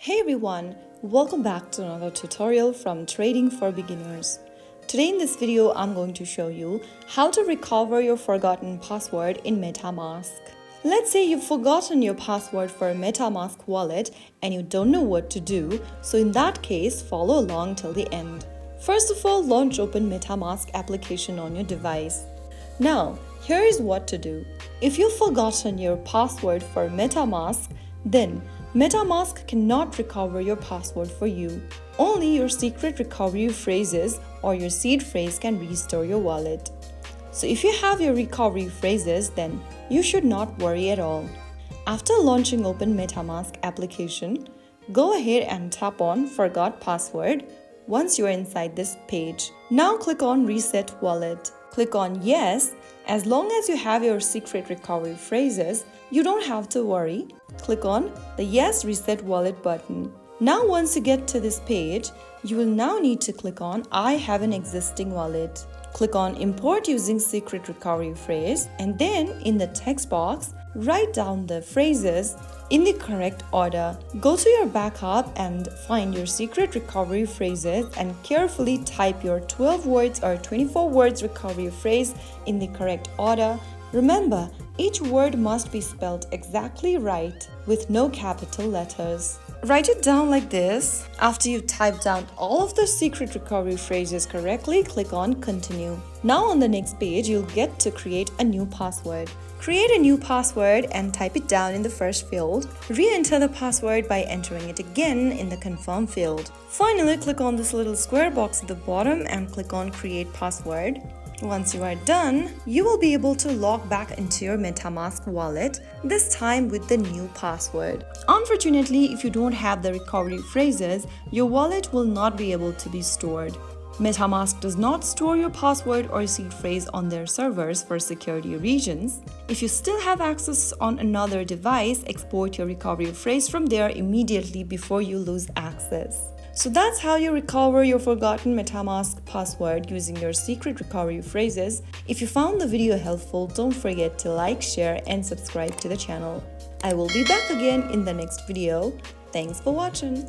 Hey everyone, welcome back to another tutorial from Trading for Beginners. Today in this video, I'm going to show you how to recover your forgotten password in MetaMask. Let's say you've forgotten your password for a MetaMask wallet and you don't know what to do, so in that case, follow along till the end. First of all, launch open MetaMask application on your device. Now, here is what to do. If you've forgotten your password for MetaMask, then MetaMask cannot recover your password for you. Only your secret recovery phrases or your seed phrase can restore your wallet. So if you have your recovery phrases, then you should not worry at all. After launching open MetaMask application, go ahead and tap on Forgot Password once you are inside this page. Now click on Reset Wallet. Click on Yes. As long as you have your secret recovery phrases, you don't have to worry. Click on the Yes Reset Wallet button. Now once you get to this page, you will now need to click on I have an existing wallet. Click on Import using secret recovery phrase and then in the text box, write down the phrases in the correct order. Go to your backup and find your secret recovery phrases and carefully type your 12 words or 24 words recovery phrase in the correct order. Remember, each word must be spelled exactly right with no capital letters. Write it down like this. After you've typed down all of the secret recovery phrases correctly, click on Continue. Now on the next page, you'll get to create a new password. Create a new password and type it down in the first field. Re-enter the password by entering it again in the Confirm field. Finally, click on this little square box at the bottom and click on Create Password. Once you are done, you will be able to log back into your MetaMask wallet, this time with the new password. Unfortunately, if you don't have the recovery phrases, your wallet will not be able to be stored. MetaMask does not store your password or seed phrase on their servers for security reasons. If you still have access on another device, export your recovery phrase from there immediately before you lose access. So that's how you recover your forgotten MetaMask password using your secret recovery phrases. If you found the video helpful, don't forget to like, share, and subscribe to the channel. I will be back again in the next video. Thanks for watching.